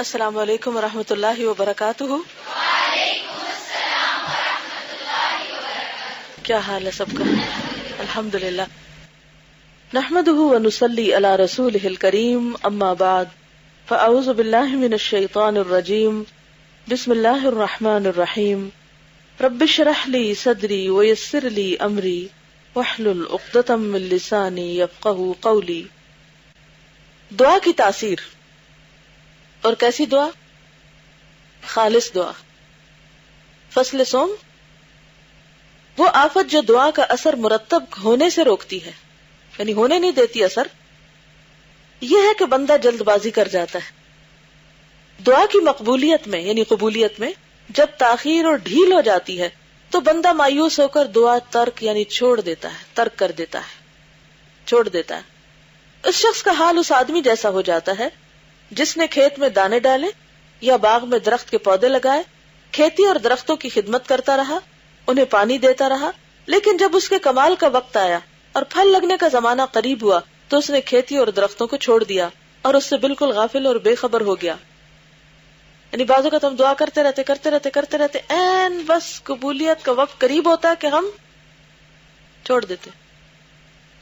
السلام علیکم ورحمۃ اللہ وبرکاتہ۔ وعلیکم السلام ورحمۃ اللہ وبرکاتہ۔ کیا حال ہے سب کا؟ الحمدللہ۔ نحمده ونصلی علی رسولہ الکریم، اما بعد فاعوذ باللہ من الشیطان الرجیم، بسم اللہ الرحمن الرحیم۔ رب اشرح لی صدری ویسر لی امری واحلل عقدۃ من لسانی یفقہوا قولی۔ دعا کی تاثیر، اور کیسی دعا؟ خالص دعا۔ فصل سوم، وہ آفت جو دعا کا اثر مرتب ہونے سے روکتی ہے، یعنی ہونے نہیں دیتی اثر، یہ ہے کہ بندہ جلد بازی کر جاتا ہے۔ دعا کی مقبولیت میں یعنی قبولیت میں جب تاخیر اور ڈھیل ہو جاتی ہے تو بندہ مایوس ہو کر دعا ترک یعنی چھوڑ دیتا ہے، ترک کر دیتا ہے، چھوڑ دیتا ہے۔ اس شخص کا حال اس آدمی جیسا ہو جاتا ہے جس نے کھیت میں دانے ڈالے یا باغ میں درخت کے پودے لگائے، کھیتی اور درختوں کی خدمت کرتا رہا، انہیں پانی دیتا رہا، لیکن جب اس کے کمال کا وقت آیا اور پھل لگنے کا زمانہ قریب ہوا تو اس نے کھیتی اور درختوں کو چھوڑ دیا اور اس سے بالکل غافل اور بے خبر ہو گیا۔ یعنی بعض اوقات ہم دعا کرتے رہتے این بس قبولیت کا وقت قریب ہوتا ہے کہ ہم چھوڑ دیتے،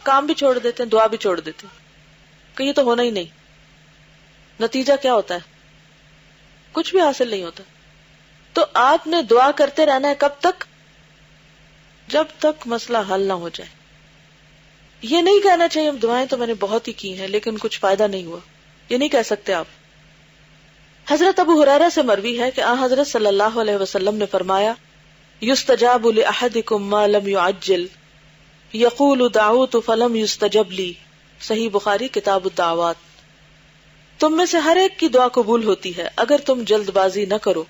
کام بھی چھوڑ دیتے ہیں، دعا بھی چھوڑ دیتے ہیں کہ یہ تو ہونا ہی نہیں۔ نتیجہ کیا ہوتا ہے؟ کچھ بھی حاصل نہیں ہوتا۔ تو آپ نے دعا کرتے رہنا ہے، کب تک؟ جب تک مسئلہ حل نہ ہو جائے۔ یہ نہیں کہنا چاہیے دعائیں تو میں نے بہت ہی کی ہیں لیکن کچھ فائدہ نہیں ہوا، یہ نہیں کہہ سکتے آپ۔ حضرت ابو ہریرہ سے مروی ہے کہ حضرت صلی اللہ علیہ وسلم نے فرمایا، یستجاب لأحدکم ما لم یعجل، یقول دعوت فلم یستجب لی۔ صحیح بخاری کتاب الدعوات۔ تم میں سے ہر ایک کی دعا قبول ہوتی ہے اگر تم جلد بازی نہ کرو۔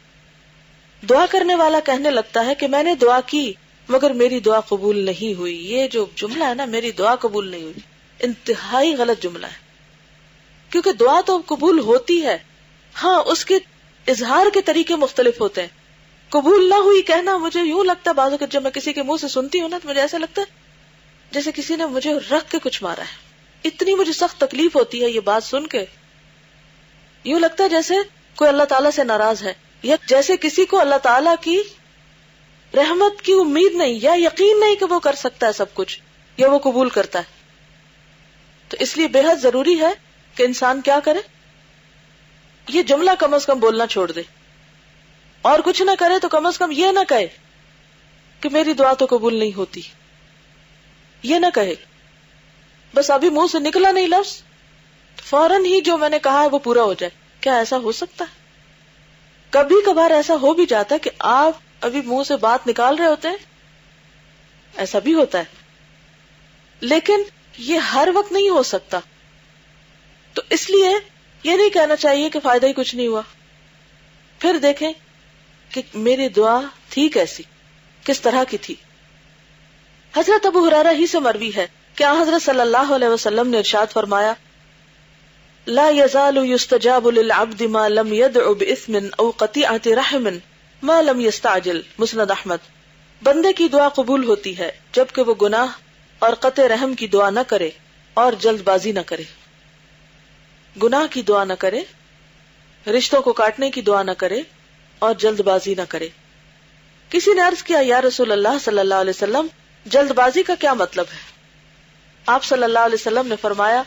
دعا کرنے والا کہنے لگتا ہے کہ میں نے دعا کی مگر میری دعا قبول نہیں ہوئی۔ یہ جو جملہ ہے نا، میری دعا قبول نہیں ہوئی، انتہائی غلط جملہ ہے، کیونکہ دعا تو قبول ہوتی ہے، ہاں اس کے اظہار کے طریقے مختلف ہوتے ہیں۔ قبول نہ ہوئی کہنا، مجھے یوں لگتا ہے بعض اوقات جب میں کسی کے منہ سے سنتی ہوں نا تو مجھے ایسا لگتا ہے جیسے کسی نے مجھے رکھ کے کچھ مارا ہے، اتنی مجھے سخت تکلیف ہوتی ہے یہ بات سن کے۔ یوں لگتا ہے جیسے کوئی اللہ تعالیٰ سے ناراض ہے، یا جیسے کسی کو اللہ تعالیٰ کی رحمت کی امید نہیں یا یقین نہیں کہ وہ کر سکتا ہے سب کچھ یا وہ قبول کرتا ہے۔ تو اس لیے بے حد ضروری ہے کہ انسان کیا کرے، یہ جملہ کم از کم بولنا چھوڑ دے، اور کچھ نہ کرے تو کم از کم یہ نہ کہے کہ میری دعا تو قبول نہیں ہوتی، یہ نہ کہے۔ بس ابھی منہ سے نکلا نہیں لفظ، فوراً ہی جو میں نے کہا ہے وہ پورا ہو جائے۔ کیا ایسا ہو سکتا ہے؟ کبھی کبھار ایسا ہو بھی جاتا ہے کہ آپ ابھی منہ سے بات نکال رہے ہوتے ہیں، ایسا بھی ہوتا ہے، لیکن یہ ہر وقت نہیں ہو سکتا۔ تو اس لیے یہ نہیں کہنا چاہیے کہ فائدہ ہی کچھ نہیں ہوا۔ پھر دیکھیں کہ میری دعا تھی کیسی، کس طرح کی تھی۔ حضرت ابو ہریرہ ہی سے مروی ہے کہ حضرت صلی اللہ علیہ وسلم نے ارشاد فرمایا، لا يزال يستجاب للعبد ما لم يدع بإثم او قطيعة رحم ما لم يستعجل۔ مسند احمد۔ بندے کی دعا قبول ہوتی ہے جبکہ وہ گناہ اور قطع رحم کی دعا نہ کرے اور جلد بازی نہ کرے۔ گناہ کی دعا نہ کرے، رشتوں کو کاٹنے کی دعا نہ کرے اور جلد بازی نہ کرے۔ کسی نے عرض کیا، یا رسول اللہ صلی اللہ علیہ وسلم، جلد بازی کا کیا مطلب ہے؟ آپ صلی اللہ علیہ وسلم نے فرمایا،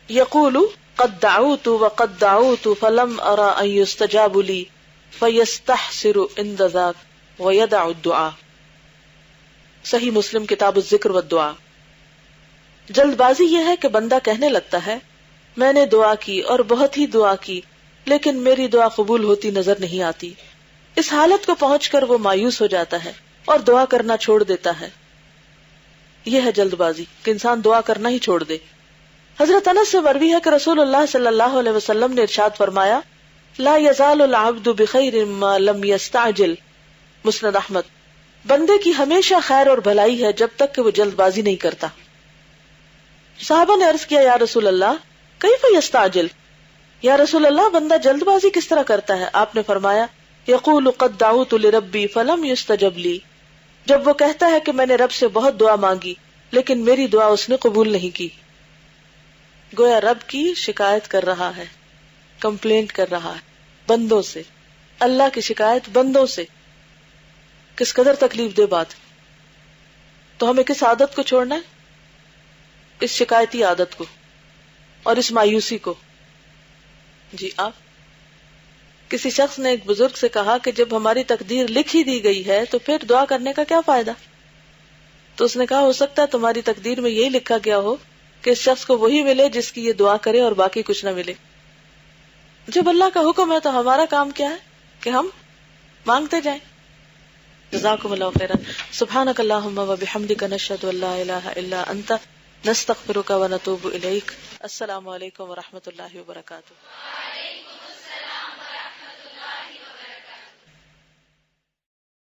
یقول قد دعوت وقد دعوت فلم ارى ان يستجاب لي فيستحسر عند ذاك ويدع الدعاء۔ صحیح مسلم کتاب الذکر والدعاء۔ جلد بازی یہ ہے کہ بندہ کہنے لگتا ہے میں نے دعا کی اور بہت ہی دعا کی لیکن میری دعا قبول ہوتی نظر نہیں آتی۔ اس حالت کو پہنچ کر وہ مایوس ہو جاتا ہے اور دعا کرنا چھوڑ دیتا ہے۔ یہ ہے جلد بازی کہ انسان دعا کرنا ہی چھوڑ دے۔ حضرت انس سے مروی ہے کہ رسول اللہ صلی اللہ علیہ وسلم نے ارشاد فرمایا، لا یزال العبد بخیر ما لم یستعجل۔ مسند احمد۔ بندے کی ہمیشہ خیر اور بھلائی ہے جب تک کہ وہ جلد بازی نہیں کرتا۔ صحابہ نے عرض کیا، یا رسول اللہ کیف یستعجل؟ یا رسول اللہ بندہ جلد بازی کس طرح کرتا ہے؟ آپ نے فرمایا، یقول قد دعوت لربی فلم یستجب لی۔ جب وہ کہتا ہے کہ میں نے رب سے بہت دعا مانگی لیکن میری دعا اس نے قبول نہیں کی۔ گویا رب کی شکایت کر رہا ہے، کمپلینٹ کر رہا ہے، بندوں سے، اللہ کی شکایت بندوں سے. کس قدر تکلیف دہ بات. تو ہمیں کس عادت کو چھوڑنا ہے؟ اس شکایتی عادت کو اور اس مایوسی کو. جی آپ. کسی شخص نے ایک بزرگ سے کہا کہ جب ہماری تقدیر لکھ ہی دی گئی ہے تو پھر دعا کرنے کا کیا فائدہ؟ تو اس نے کہا ہو سکتا ہے تمہاری تقدیر میں یہی لکھا گیا ہو کہ اس شخص کو وہی ملے جس کی یہ دعا کرے اور باقی کچھ نہ ملے. جب اللہ کا حکم ہے تو ہمارا کام کیا ہے کہ ہم مانگتے جائیں. جزاکم اللہ خیرا. سبحانک اللہم و بحمدک نشہد ان لا الہ الا انت نستغفرک و نتوب الیک. السلام علیکم و رحمۃ اللہ وبرکاتہ.